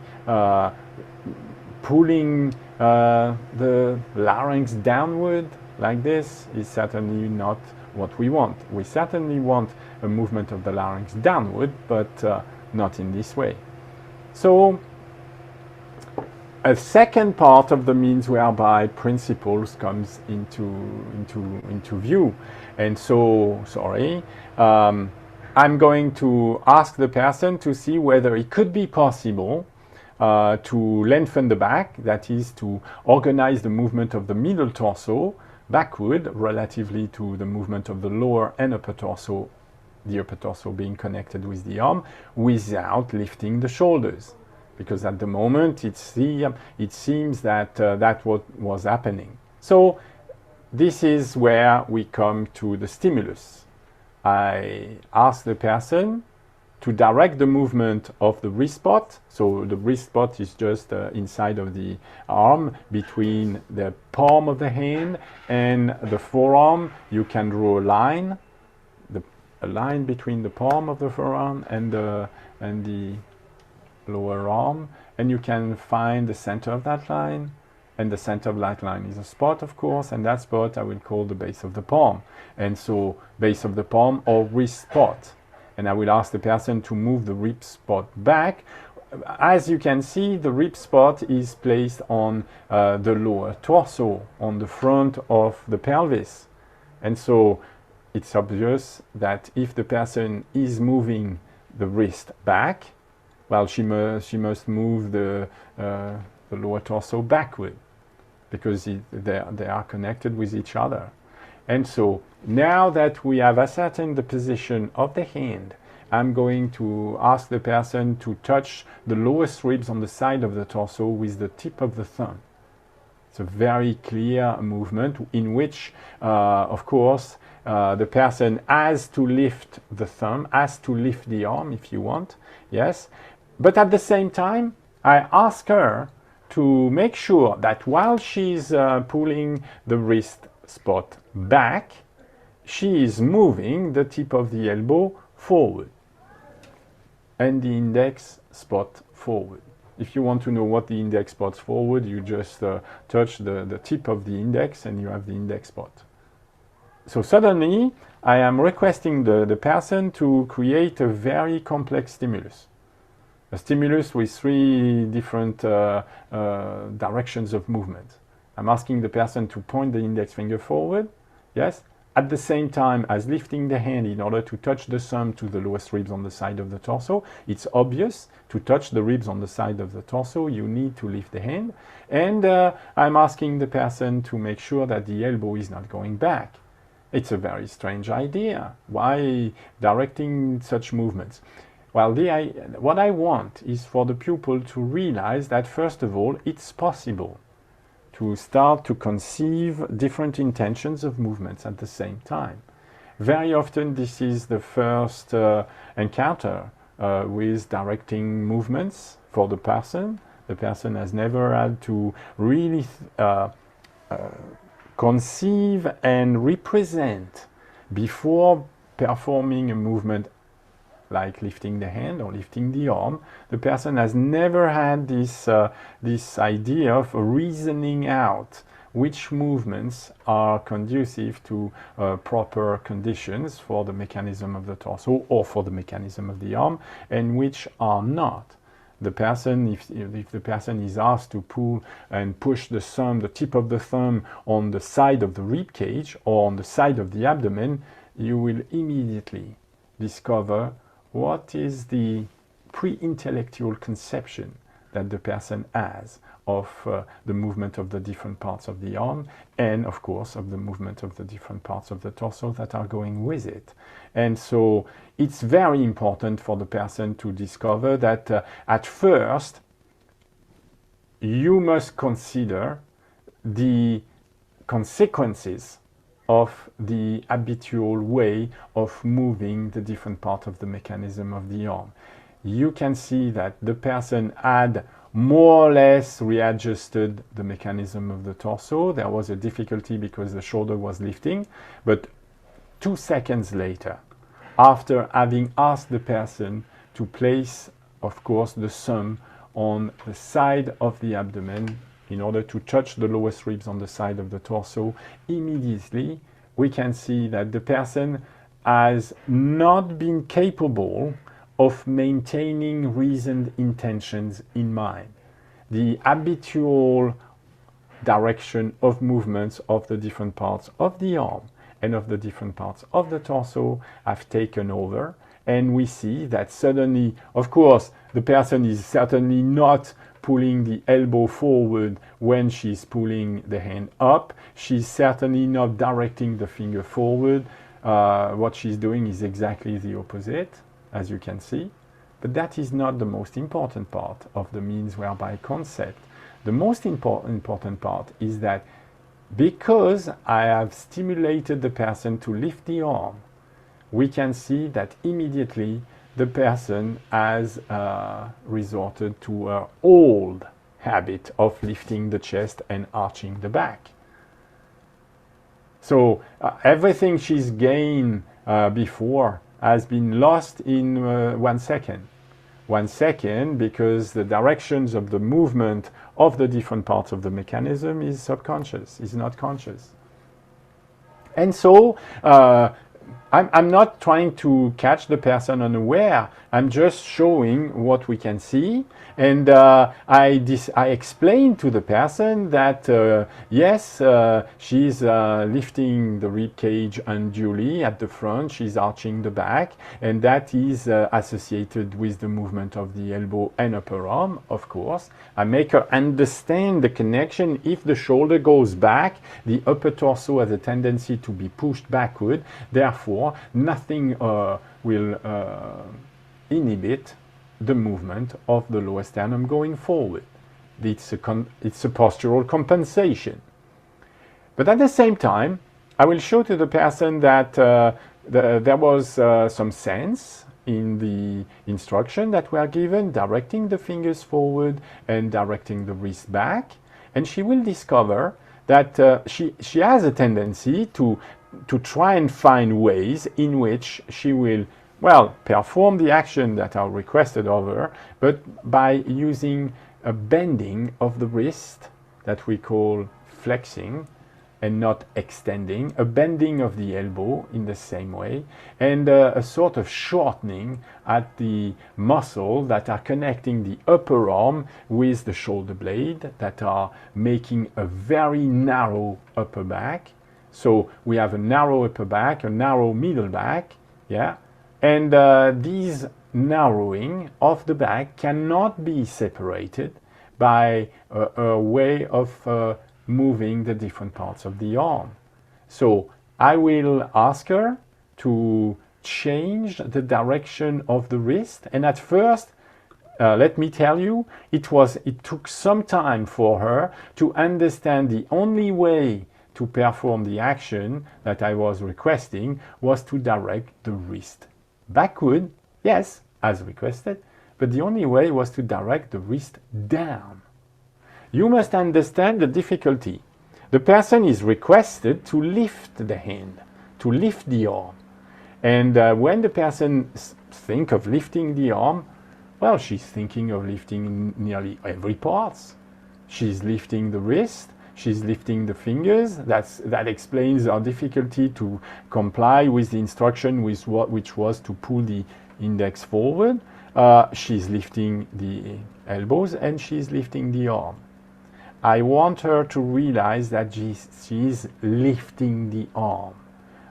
pulling the larynx downward like this is certainly not what we want. We certainly want a movement of the larynx downward, but not in this way. So a second part of the means whereby principles comes into view. And so, I'm going to ask the person to see whether it could be possible to lengthen the back, that is to organize the movement of the middle torso backward relatively to the movement of the lower and upper torso, the upper torso being connected with the arm, without lifting the shoulders. Because at the moment it seems that that's what was happening. So this is where we come to the stimulus. I ask the person to direct the movement of the wrist spot. So the wrist spot is just inside of the arm, between the palm of the hand and the forearm. You can draw a line a line between the palm of the forearm and the lower arm, and you can find the center of that line, and the center of that line is a spot, of course, and that spot I will call the base of the palm. And so base of the palm or wrist spot. And I will ask the person to move the rib spot back. As you can see, the rib spot is placed on the lower torso, on the front of the pelvis. And so it's obvious that if the person is moving the wrist back, well, she must move the lower torso backward, because they are connected with each other. And so now that we have ascertained the position of the hand, I'm going to ask the person to touch the lowest ribs on the side of the torso with the tip of the thumb. It's a very clear movement in which, of course, the person has to lift the thumb, has to lift the arm if you want, yes. But at the same time, I ask her to make sure that while she's pulling the wrist spot back, she is moving the tip of the elbow forward and the index spot forward. If you want to know what the index spot's forward, you just touch the tip of the index and you have the index spot. So suddenly, I am requesting the person to create a very complex stimulus. A stimulus with 3 different directions of movement. I'm asking the person to point the index finger forward, yes, at the same time as lifting the hand in order to touch the thumb to the lowest ribs on the side of the torso. It's obvious to touch the ribs on the side of the torso, you need to lift the hand. And I'm asking the person to make sure that the elbow is not going back. It's a very strange idea. Why directing such movements? Well, what I want is for the pupil to realize that, first of all, it's possible to start to conceive different intentions of movements at the same time. Very often this is the first encounter with directing movements for the person. The person has never had to really conceive and represent before performing a movement like lifting the hand or lifting the arm. The person has never had this idea of reasoning out which movements are conducive to proper conditions for the mechanism of the torso or for the mechanism of the arm, and which are not. The person, if the person is asked to pull and push the thumb, the tip of the thumb on the side of the rib cage or on the side of the abdomen, you will immediately discover what is the pre-intellectual conception that the person has of the movement of the different parts of the arm, and of course of the movement of the different parts of the torso that are going with it. And so it's very important for the person to discover that at first you must consider the consequences of the habitual way of moving the different part of the mechanism of the arm. You can see that the person had more or less readjusted the mechanism of the torso. There was a difficulty because the shoulder was lifting, but 2 seconds later, after having asked the person to place, of course, the thumb on the side of the abdomen in order to touch the lowest ribs on the side of the torso, immediately we can see that the person has not been capable of maintaining reasoned intentions in mind. The habitual direction of movements of the different parts of the arm and of the different parts of the torso have taken over, and we see that suddenly, of course, the person is certainly not pulling the elbow forward when she's pulling the hand up. She's certainly not directing the finger forward. What she's doing is exactly the opposite, as you can see. But that is not the most important part of the means whereby concept. The most important part is that because I have stimulated the person to lift the arm, we can see that immediately the person has resorted to an old habit of lifting the chest and arching the back. So everything she's gained before has been lost in 1 second. 1 second, because the directions of the movement of the different parts of the mechanism is subconscious, is not conscious. And so I'm not trying to catch the person unaware. I'm just showing what we can see. And I explain to the person that, yes, she's lifting the rib cage unduly at the front, she's arching the back, and that is associated with the movement of the elbow and upper arm, of course. I make her understand the connection. If the shoulder goes back, the upper torso has a tendency to be pushed backward. Therefore, nothing will inhibit the movement of the lower sternum going forward. It's a postural compensation. But at the same time, I will show to the person that there was some sense in the instruction that were given, directing the fingers forward and directing the wrist back. And she will discover that she has a tendency to try and find ways in which she will, well, perform the action that are requested of her, but by using a bending of the wrist that we call flexing and not extending, a bending of the elbow in the same way, and a sort of shortening at the muscle that are connecting the upper arm with the shoulder blade, that are making a very narrow upper back. So we have a narrow upper back, a narrow middle back, yeah, and these narrowing of the back cannot be separated by a way of moving the different parts of the arm. So I will ask her to change the direction of the wrist, and at first, let me tell you, it took some time for her to understand the only way to perform the action that I was requesting was to direct the wrist backward, yes, as requested, but the only way was to direct the wrist down. You must understand the difficulty. The person is requested to lift the hand, to lift the arm. And when the person thinks of lifting the arm, well, she's thinking of lifting nearly every part. She's lifting the wrist, she's lifting the fingers. That explains our difficulty to comply with the instruction which was to pull the index forward. She's lifting the elbows and she's lifting the arm. I want her to realize that she's lifting the arm.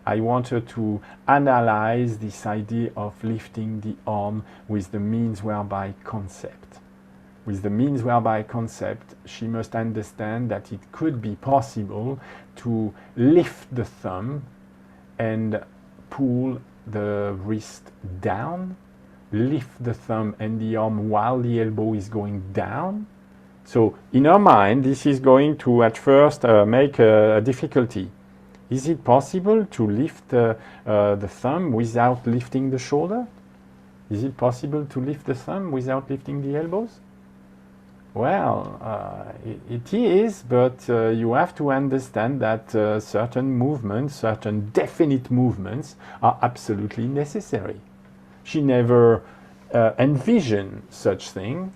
I want her to analyze this idea of lifting the arm with the means whereby concept. With the means whereby concept, she must understand that it could be possible to lift the thumb and pull the wrist down, lift the thumb and the arm while the elbow is going down. So in her mind, this is going to at first make a difficulty. Is it possible to lift the thumb without lifting the shoulder? Is it possible to lift the thumb without lifting the elbows? Well, it is, but you have to understand that certain movements, certain definite movements are absolutely necessary. She never envisioned such thing.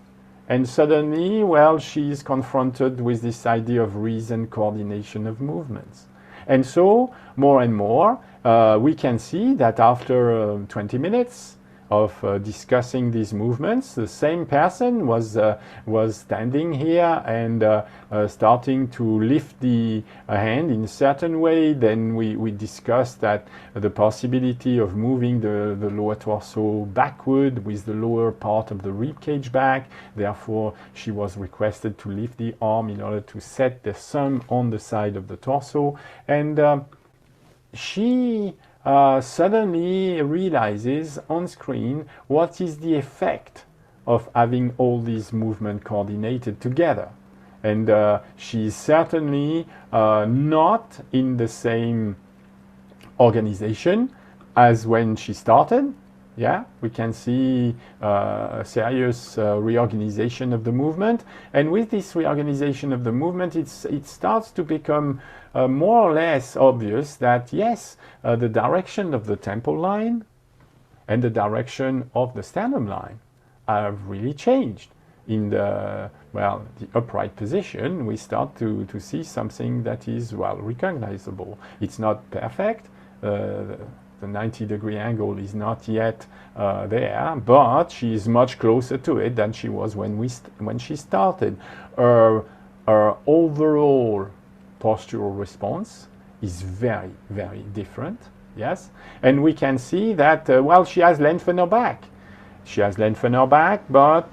And suddenly, well, she is confronted with this idea of reason coordination of movements. And so, more and more, we can see that after 20 minutes of discussing these movements, the same person was standing here and starting to lift the hand in a certain way. Then we discussed that the possibility of moving the lower torso backward with the lower part of the rib cage back. Therefore, she was requested to lift the arm in order to set the thumb on the side of the torso. And she suddenly realizes on screen what is the effect of having all these movements coordinated together. And she's certainly not in the same organization as when she started. Yeah, we can see a serious reorganization of the movement. And with this reorganization of the movement, it starts to become more or less obvious that, yes, the direction of the temple line and the direction of the sternum line have really changed. In the upright position, we start to see something that is, recognizable. It's not perfect. The 90-degree angle is not yet there, but she is much closer to it than she was when she started. Her overall postural response is very, very different, yes? And we can see that, she has lengthened her back. She has lengthened her back, but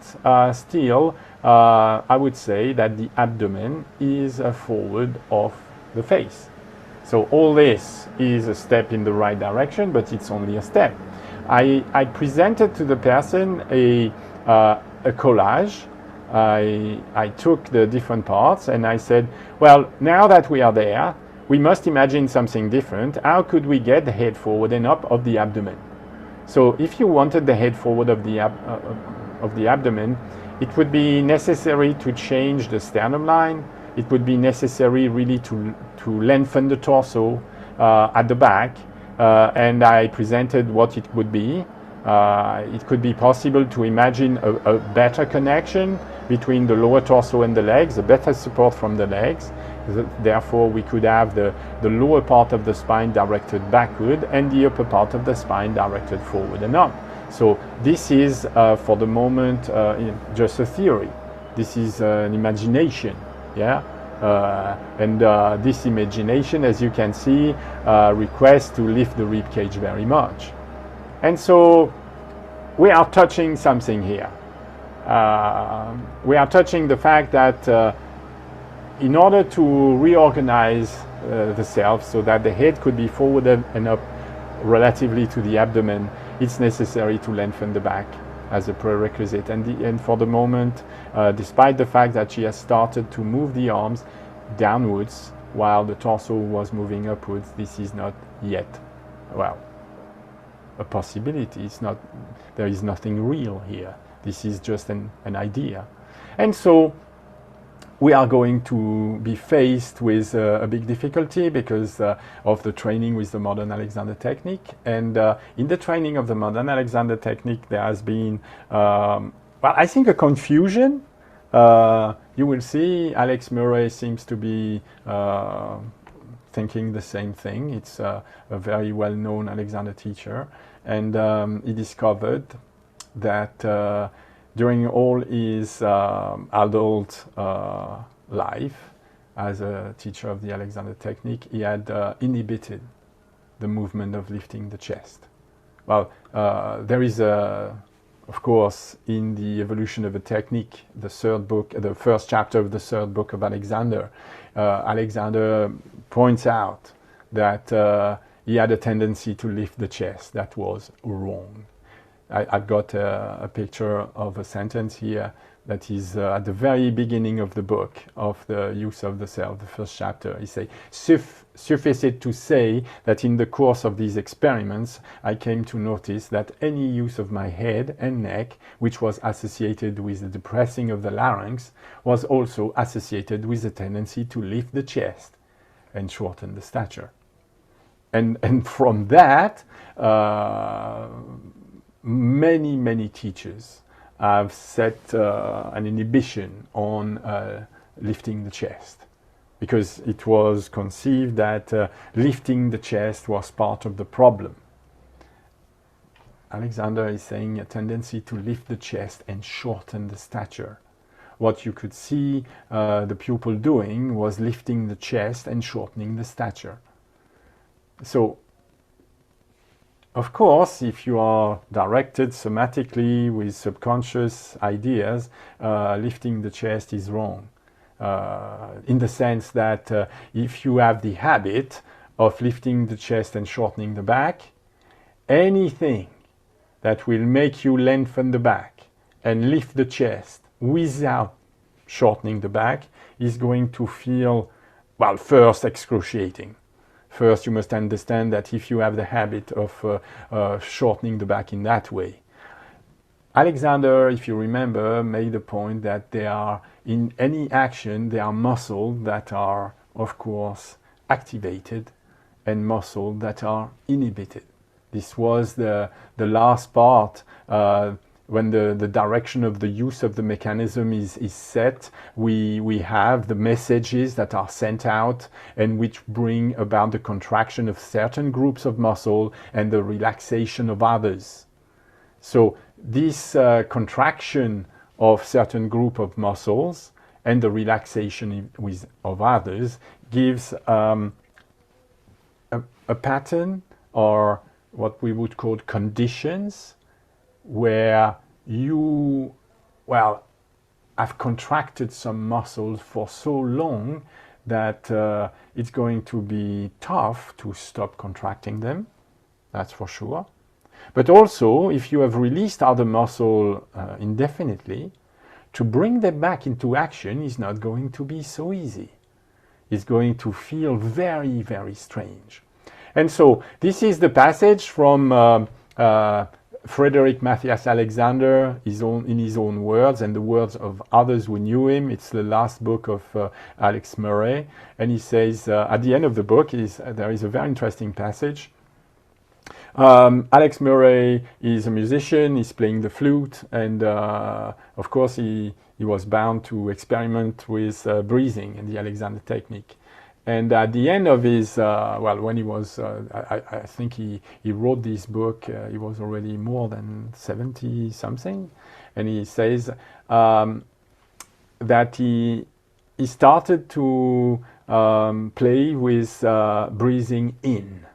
still, I would say that the abdomen is forward of the face. So all this is a step in the right direction, but it's only a step. I presented to the person a collage. I took the different parts and I said, well, now that we are there, we must imagine something different. How could we get the head forward and up of the abdomen? So if you wanted the head forward of the abdomen, it would be necessary to change the sternum line. It would be necessary really to lengthen the torso at the back. And I presented what it would be. It could be possible to imagine a better connection between the lower torso and the legs, a better support from the legs. Therefore, we could have the lower part of the spine directed backward and the upper part of the spine directed forward and up. So this is, for the moment, just a theory. This is an imagination, yeah? And this imagination, as you can see, requests to lift the rib cage very much. And so we are touching something here. We are touching the fact that in order to reorganize the self so that the head could be forward and up relatively to the abdomen, it's necessary to lengthen the back as a prerequisite. And for the moment, despite the fact that she has started to move the arms downwards while the torso was moving upwards, this is not yet, a possibility. It's not, there is nothing real here. This is just an idea. And so we are going to be faced with a big difficulty because of the training with the modern Alexander technique. And in the training of the modern Alexander technique, there has been, I think a confusion. You will see Alex Murray seems to be thinking the same thing. It's a very well-known Alexander teacher. And he discovered that during all his adult life as a teacher of the Alexander technique, he had inhibited the movement of lifting the chest. Well, there is of course, in the evolution of a technique, the third book, the first chapter of the third book of Alexander, Alexander points out that he had a tendency to lift the chest. That was wrong. I've got a picture of a sentence here that is at the very beginning of the book of the use of the self, the first chapter. He says, suffice it to say that in the course of these experiments, I came to notice that any use of my head and neck, which was associated with the depressing of the larynx, was also associated with a tendency to lift the chest and shorten the stature. And from that, many teachers have set an inhibition on lifting the chest, because it was conceived that lifting the chest was part of the problem. Alexander is saying a tendency to lift the chest and shorten the stature. What you could see the pupil doing was lifting the chest and shortening the stature. So, of course, if you are directed somatically with subconscious ideas, lifting the chest is wrong. In the sense that if you have the habit of lifting the chest and shortening the back, anything that will make you lengthen the back and lift the chest without shortening the back is going to feel, well, first excruciating. First, you must understand that if you have the habit of shortening the back in that way. Alexander, if you remember, made the point that there are, in any action, there are muscles that are, of course, activated and muscles that are inhibited. This was the last part. When the direction of the use of the mechanism is set, we have the messages that are sent out and which bring about the contraction of certain groups of muscle and the relaxation of others. So this contraction of certain group of muscles and the relaxation of others gives a pattern, or what we would call conditions, where you, have contracted some muscles for so long that it's going to be tough to stop contracting them, that's for sure. But also, if you have released other muscle indefinitely, to bring them back into action is not going to be so easy. It's going to feel very, very strange. And so this is the passage from Frederick Matthias Alexander, in his own words and the words of others who knew him. It's the last book of Alex Murray. And he says, at the end of the book, there is a very interesting passage. Alex Murray is a musician, he's playing the flute, and of course he was bound to experiment with breathing and the Alexander technique. And at the end of his, when he was, I think he wrote this book, he was already more than 70 something, and he says that he started to play with breathing in.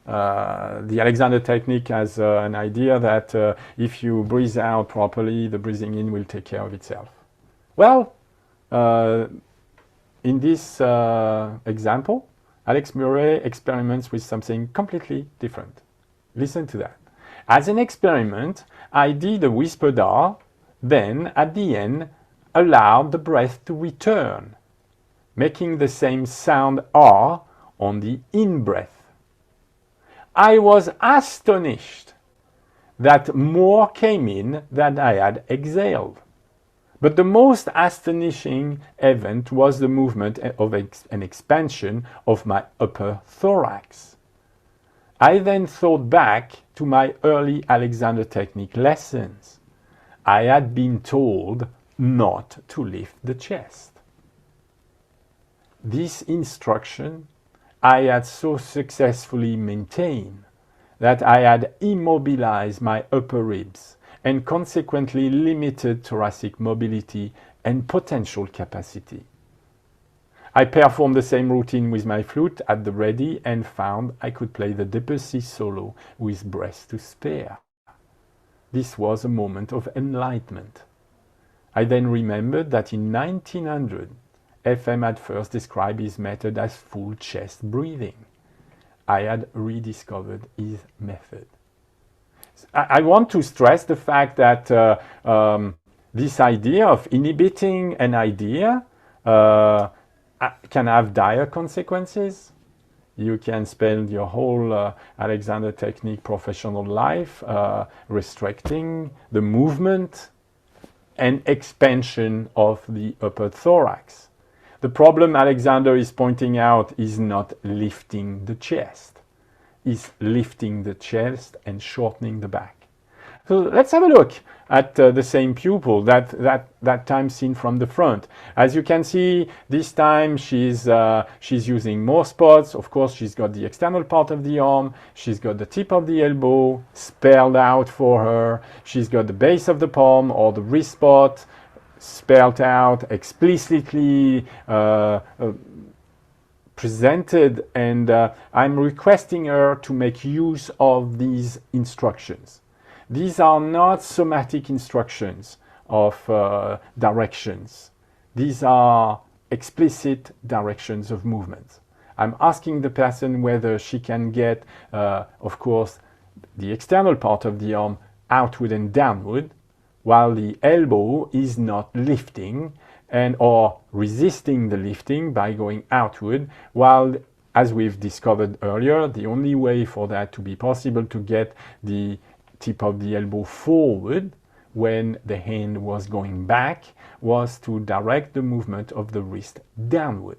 The Alexander technique has an idea that if you breathe out properly, the breathing in will take care of itself. Well, in this example, Alex Murray experiments with something completely different. Listen to that. As an experiment, I did a whispered R, then at the end allowed the breath to return, making the same sound R on the in-breath. I was astonished that more came in than I had exhaled. But the most astonishing event was the movement of an expansion of my upper thorax. I then thought back to my early Alexander technique lessons. I had been told not to lift the chest. This instruction I had so successfully maintained that I had immobilized my upper ribs and consequently limited thoracic mobility and potential capacity. I performed the same routine with my flute at the ready and found I could play the Debussy solo with breath to spare. This was a moment of enlightenment. I then remembered that in 1900, FM had first described his method as full chest breathing. I had rediscovered his method. I want to stress the fact that this idea of inhibiting an idea can have dire consequences. You can spend your whole Alexander technique professional life restricting the movement and expansion of the upper thorax. The problem Alexander is pointing out is not lifting the chest. It's lifting the chest and shortening the back. So let's have a look at the same pupil, that time seen from the front. As you can see, this time she's using more spots. Of course, she's got the external part of the arm. She's got the tip of the elbow spelled out for her. She's got the base of the palm or the wrist spot spelled out explicitly presented, and I'm requesting her to make use of these instructions. These are not somatic instructions of directions. These are explicit directions of movement. I'm asking the person whether she can get, of course, the external part of the arm outward and downward, while the elbow is not lifting or resisting the lifting by going outward, while, as we've discovered earlier, the only way for that to be possible to get the tip of the elbow forward when the hand was going back was to direct the movement of the wrist downward.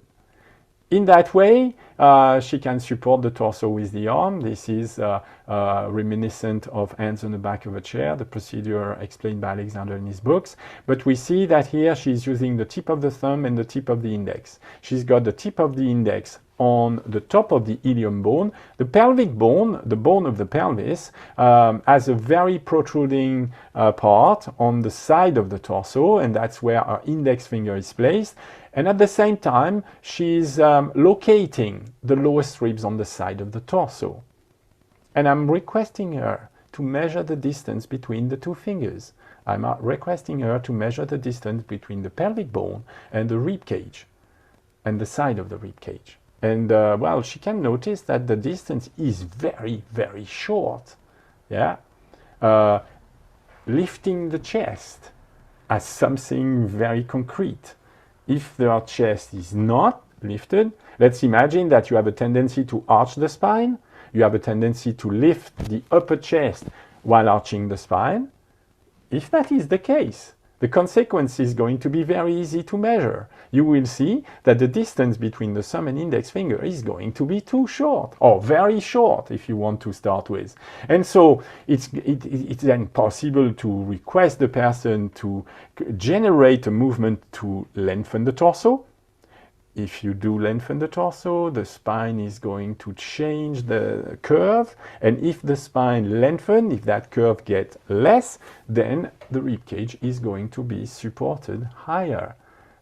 in that way, she can support the torso with the arm. This is reminiscent of hands on the back of a chair, the procedure explained by Alexander in his books. But we see that here she's using the tip of the thumb and the tip of the index. She's got the tip of the index on the top of the ilium bone. The pelvic bone, the bone of the pelvis, has a very protruding part on the side of the torso, and that's where our index finger is placed. And at the same time, she's locating the lowest ribs on the side of the torso. And I'm requesting her to measure the distance between the two fingers. I'm requesting her to measure the distance between the pelvic bone and the rib cage, and the side of the rib cage. And well, she can notice that the distance is very, very short. Yeah, lifting the chest as something very concrete. If the chest is not lifted, let's imagine that you have a tendency to arch the spine. You have a tendency to lift the upper chest while arching the spine. If that is the case, the consequence is going to be very easy to measure. You will see that the distance between the thumb and index finger is going to be too short, or very short if you want to start with. And so it's then possible to request the person to generate a movement to lengthen the torso. If you do lengthen the torso, the spine is going to change the curve. And if the spine lengthens, if that curve gets less, then the rib cage is going to be supported higher.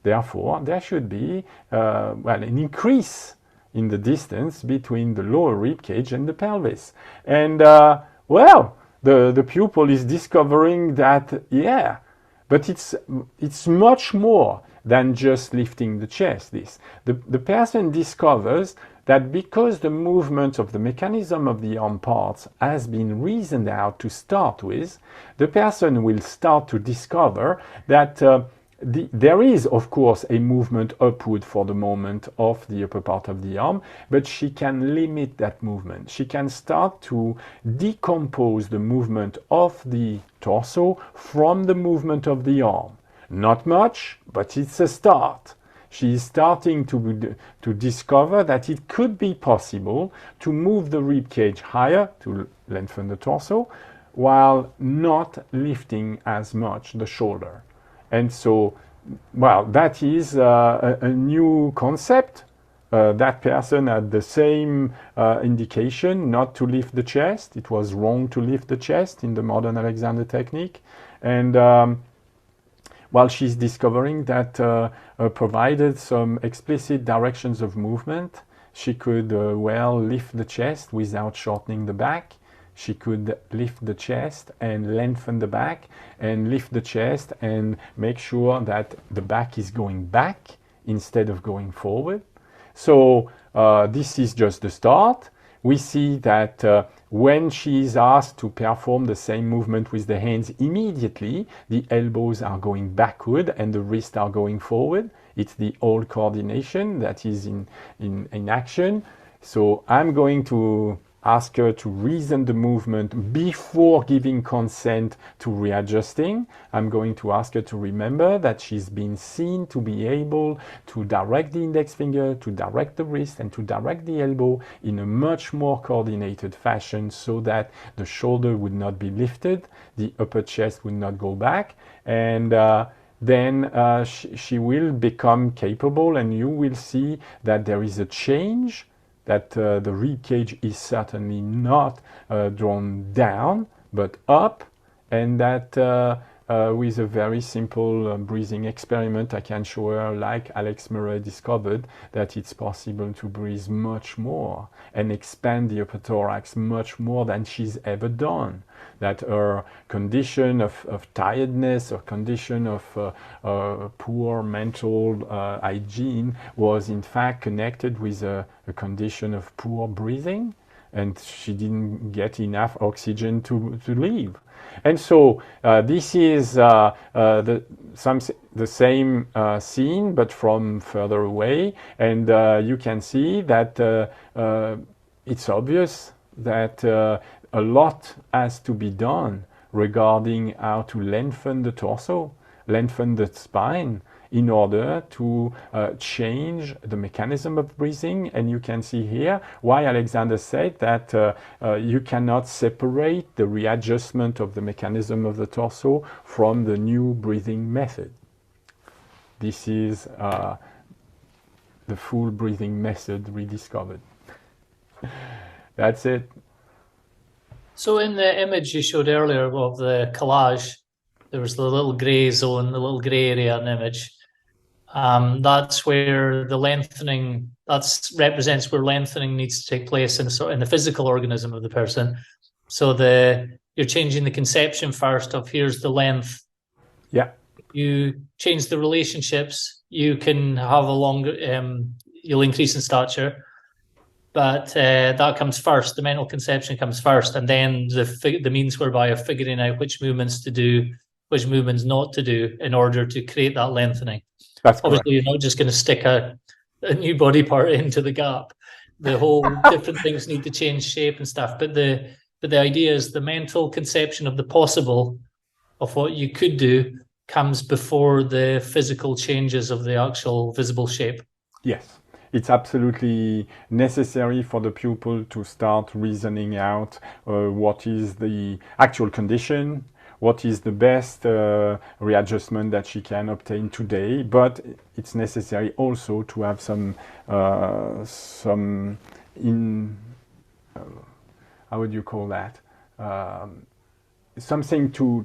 Therefore, there should be well, an increase in the distance between the lower rib cage and the pelvis. And well, the pupil is discovering that, yeah, but it's much more than just lifting the chest. The person discovers that because the movement of the mechanism of the arm parts has been reasoned out to start with, the person will start to discover that there is, of course, a movement upward for the moment of the upper part of the arm, but she can limit that movement. She can start to decompose the movement of the torso from the movement of the arm. Not much, but it's a start. She is starting to discover that it could be possible to move the rib cage higher to lengthen the torso while not lifting as much the shoulder. And so, well, that is a new concept. That person had the same indication not to lift the chest. It was wrong to lift the chest in the modern Alexander technique. And while she's discovering that provided some explicit directions of movement, she could well lift the chest without shortening the back. She could lift the chest and lengthen the back, and lift the chest and make sure that the back is going back instead of going forward. So this is just the start. We see that when she is asked to perform the same movement with the hands immediately, the elbows are going backward and the wrists are going forward. It's the old coordination that is in action. So I'm going to ask her to reason the movement before giving consent to readjusting. I'm going to ask her to remember that she's been seen to be able to direct the index finger, to direct the wrist, and to direct the elbow in a much more coordinated fashion so that the shoulder would not be lifted, the upper chest would not go back, and then she will become capable, and you will see that there is a change, that the rib cage is certainly not drawn down, but up, and that with a very simple breathing experiment, I can show her, like Alex Murray discovered, that it's possible to breathe much more and expand the upper thorax much more than she's ever done. That her condition of tiredness or condition of poor mental hygiene was in fact connected with a condition of poor breathing, and she didn't get enough oxygen to live. And so this is the same scene, but from further away, and you can see that it's obvious that a lot has to be done regarding how to lengthen the torso, lengthen the spine, in order to change the mechanism of breathing. And you can see here why Alexander said that you cannot separate the readjustment of the mechanism of the torso from the new breathing method. This is the full breathing method rediscovered. That's it. So in the image you showed earlier of the collage, there was the little gray zone, the little gray area in the image. That's where the lengthening, that represents where lengthening needs to take place in the physical organism of the person. So you're changing the conception first of here's the length. Yeah. You change the relationships, you can have a longer, you'll increase in stature, but that comes first. The mental conception comes first, and then the means whereby of figuring out which movements to do, which movements not to do in order to create that lengthening. That's correct. Obviously, you're not just going to stick a new body part into the gap. The whole different things need to change shape and stuff. But the idea is the mental conception of the possible, of what you could do, comes before the physical changes of the actual visible shape. Yes. It's absolutely necessary for the pupil to start reasoning out what is the actual condition, what is the best readjustment that she can obtain today. But it's necessary also to have how would you call that? Something to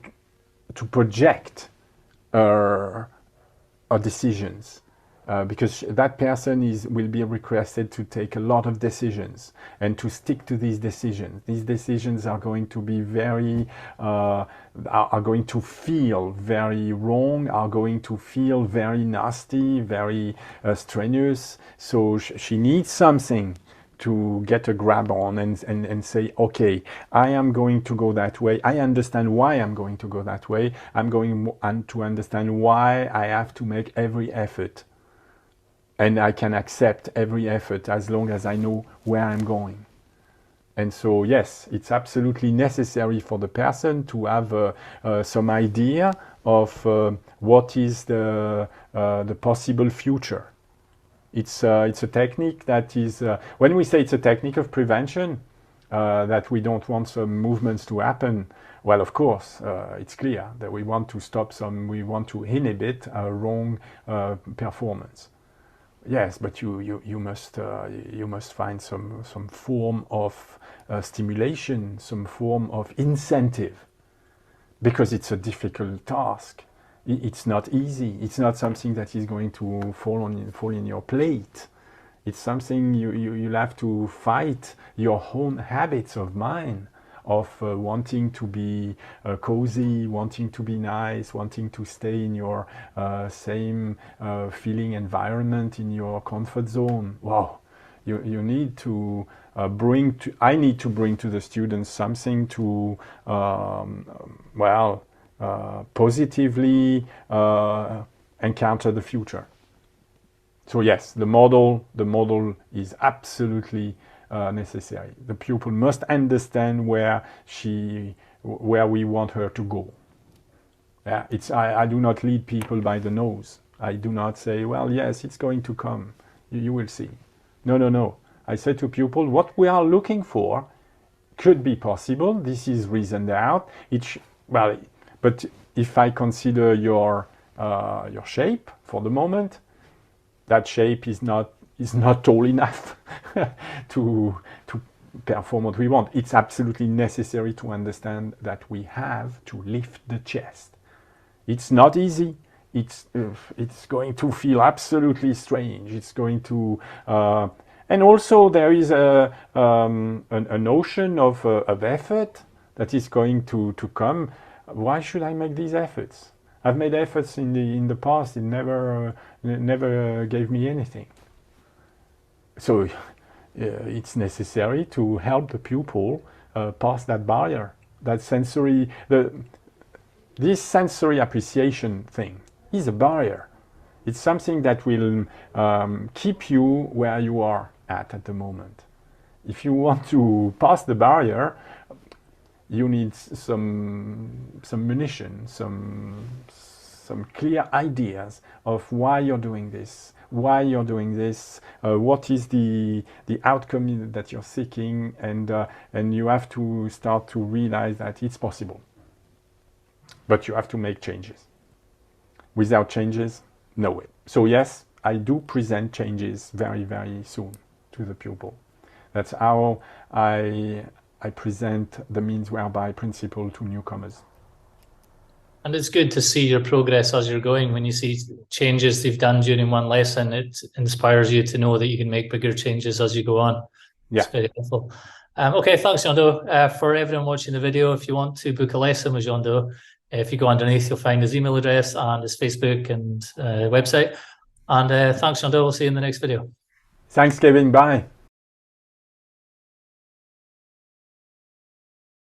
project our decisions. Because that person will be requested to take a lot of decisions and to stick to these decisions. These decisions are going to be are going to feel very wrong, are going to feel very nasty, very strenuous. So she needs something to get a grab on and say, okay, I am going to go that way. I understand why I'm going to go that way. I'm going to understand why I have to make every effort. And I can accept every effort as long as I know where I'm going. And so, yes, it's absolutely necessary for the person to have some idea of what is the possible future. It's a technique that is, when we say it's a technique of prevention, that we don't want some movements to happen, well, of course, it's clear that we want to we want to inhibit a wrong performance. Yes, but you must find some form of stimulation, some form of incentive, because it's a difficult task. It's not easy. It's not something that is going to fall in your plate. It's something you'll have to fight your own habits of mind, of wanting to be cozy, wanting to be nice, wanting to stay in your same feeling environment, in your comfort zone. Wow, you need to I need to bring to the students something to positively encounter the future. So yes, the model is absolutely necessary. The pupil must understand where we want her to go. Yeah, I do not lead people by the nose. I do not say, well, yes, it's going to come. You will see. No. I say to pupil, what we are looking for could be possible. This is reasoned out. But if I consider your shape for the moment, that shape is not tall enough to perform what we want. It's absolutely necessary to understand that we have to lift the chest. It's not easy. It's going to feel absolutely strange. It's going to and also there is a notion of effort that is going to come. Why should I make these efforts? I've made efforts in the past. It never gave me anything. So it's necessary to help the pupil pass that barrier, that sensory. This sensory appreciation thing is a barrier. It's something that will keep you where you are at the moment. If you want to pass the barrier, you need some munition, some some clear ideas of why you're doing this, what is the outcome that you're seeking, and you have to start to realize that it's possible. But you have to make changes. Without changes, no way. So yes, I do present changes very, very soon to the pupil. That's how I present the means whereby principle to newcomers. And it's good to see your progress as you're going. When you see changes they've done during one lesson, it inspires you to know that you can make bigger changes as you go on. Yeah. It's very helpful. Okay, thanks, Jeando. For everyone watching the video, if you want to book a lesson with Jeando, if you go underneath, you'll find his email address and his Facebook and website. And thanks, Jeando. We'll see you in the next video. Thanks, Kevin. Bye.